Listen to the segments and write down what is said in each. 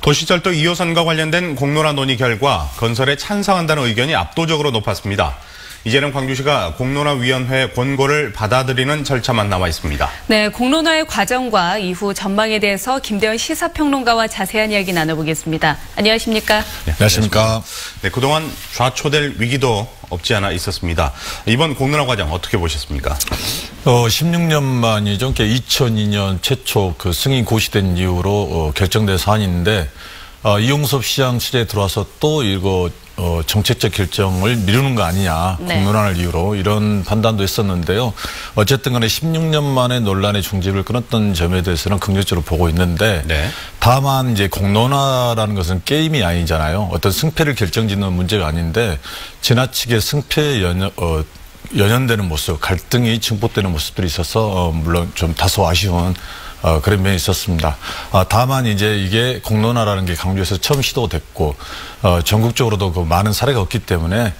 도시철도 2호선과 관련된 공론화 논의 결과 건설에 찬성한다는 의견이 압도적으로 높았습니다. 이제는 광주시가 공론화위원회 권고를 받아들이는 절차만 남아 있습니다. 네, 공론화의 과정과 이후 전망에 대해서 김대현 시사평론가와 자세한 이야기 나눠보겠습니다. 안녕하십니까? 네, 안녕하십니까? 네, 그동안 좌초될 위기도 없지 않아 있었습니다. 이번 공론화 과정 어떻게 보셨습니까? 16년 만이죠. 2002년 최초 그 승인 고시된 이후로 결정된 사안인데 이용섭 시장 시대에 들어와서 또 이거 정책적 결정을 미루는 거 아니냐, 네. 공론화를 이유로 이런 판단도 했었는데요. 어쨌든 간에 16년 만에 논란의 중집을 끊었던 점에 대해서는 긍정적으로 보고 있는데 네. 다만 이제 공론화라는 것은 게임이 아니잖아요. 어떤 승패를 결정짓는 문제가 아닌데 지나치게 승패에 연연되는 모습, 갈등이 증폭되는 모습들이 있어서 물론 좀 다소 아쉬운 그런 면이 있었습니다. 다만 이제 이게 공론화라는 게 광주에서 처음 시도됐고 전국적으로도 그 많은 사례가 없기 때문에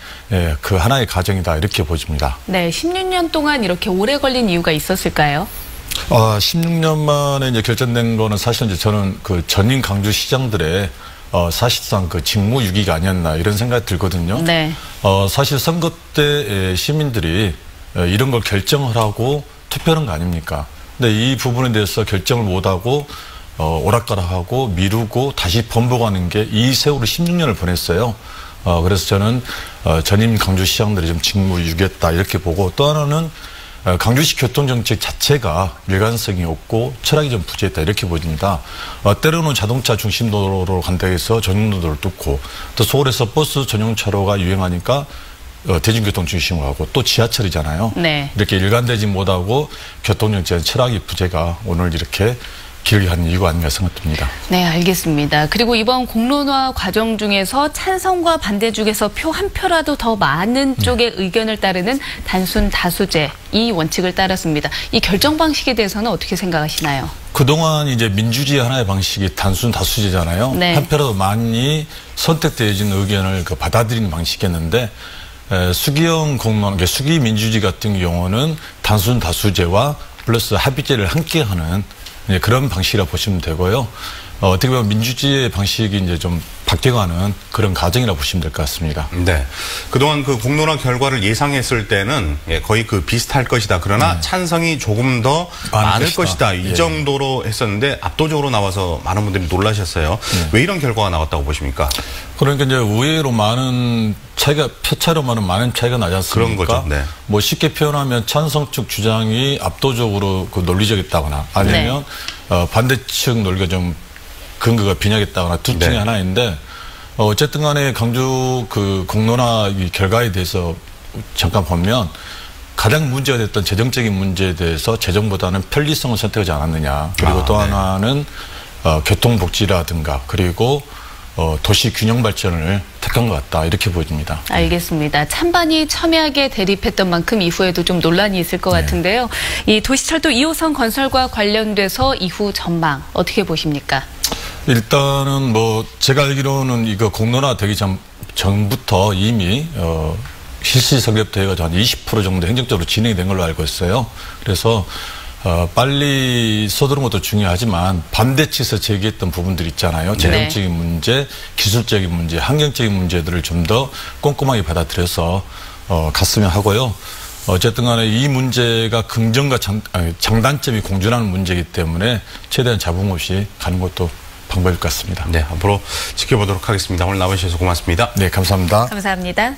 그 하나의 과정이다 이렇게 보집니다. 네, 16년 동안 이렇게 오래 걸린 이유가 있었을까요? 16년 만에 이제 결정된 거는 사실 이제 저는 그 전임 광주시장들의 사실상 그 직무유기가 아니었나 이런 생각이 들거든요. 네. 사실 선거 때 시민들이 이런 걸 결정을 하고 투표하는 거 아닙니까? 근데 이 부분에 대해서 결정을 못하고 오락가락하고 미루고 다시 번복하는 게 이 세월을 16년을 보냈어요. 그래서 저는 전임 광주시장들이 좀 직무유기했다 이렇게 보고 또 하나는 광주시 교통정책 자체가 일관성이 없고 철학이 좀 부재했다 이렇게 보입니다. 때로는 자동차 중심 도로로 간다 해서 전용도로를 뚫고 또 서울에서 버스 전용차로가 유행하니까 대중교통 중심으로 하고 또 지하철이잖아요. 네. 이렇게 일관되지 못하고 교통정책의 철학의 부재가 오늘 이렇게 길게 하는 이유가 아닌가 생각됩니다. 네, 알겠습니다. 그리고 이번 공론화 과정 중에서 찬성과 반대 중에서 표 한 표라도 더 많은 쪽의 의견을 따르는 단순 다수제, 이 원칙을 따랐습니다. 이 결정 방식에 대해서는 어떻게 생각하시나요? 그동안 이제 민주주의 하나의 방식이 단순 다수제잖아요. 네. 한 표라도 많이 선택되어진 의견을 받아들이는 방식이었는데 수기형 공론, 수기 민주주의 같은 경우는 단순 다수제와 플러스 합의제를 함께 하는 그런 방식이라 보시면 되고요. 어떻게 보면 민주주의의 방식이 이제 좀 바뀌어가는 그런 과정이라 보시면 될 것 같습니다. 네. 그동안 그 공론화 결과를 예상했을 때는 거의 그 비슷할 것이다. 그러나 찬성이 조금 더 많을 것이다. 이 정도로 했었는데 압도적으로 나와서 많은 분들이 놀라셨어요. 왜 이런 결과가 나왔다고 보십니까? 그러니까 이제 의외로 많은 차이가, 표차로만은 많은 차이가 나지 않습니까? 그런 거죠. 네. 뭐 쉽게 표현하면 찬성 측 주장이 압도적으로 그 논리적이었다거나 아니면 반대 측 논리가 좀 근거가 빈약했다거나 둘 중에 하나인데 어쨌든 간에 광주 그 공론화 결과에 대해서 잠깐 보면 가장 문제가 됐던 재정적인 문제에 대해서 재정보다는 편리성을 선택하지 않았느냐. 그리고 또 하나는 교통복지라든가 그리고 도시 균형 발전을 택한 것 같다 이렇게 보여집니다. 알겠습니다. 찬반이 첨예하게 대립했던 만큼 이후에도 좀 논란이 있을 것 같은데요. 이 도시철도 2호선 건설과 관련돼서 이후 전망 어떻게 보십니까? 일단은 뭐 제가 알기로는 이거 공론화 되기 전부터 이미 실시 성립돼가지고 한 20% 정도 행정적으로 진행이 된 걸로 알고 있어요. 그래서 빨리 서두르는 것도 중요하지만 반대 측에서 제기했던 부분들 있잖아요. 재정적인 문제, 기술적인 문제, 환경적인 문제들을 좀 더 꼼꼼하게 받아들여서 갔으면 하고요. 어쨌든 간에 이 문제가 긍정과 장단점이 공존하는 문제이기 때문에 최대한 잡음 없이 가는 것도 방법일 것 같습니다. 네, 앞으로 지켜보도록 하겠습니다. 오늘 나와주셔서 고맙습니다. 네, 감사합니다. 감사합니다.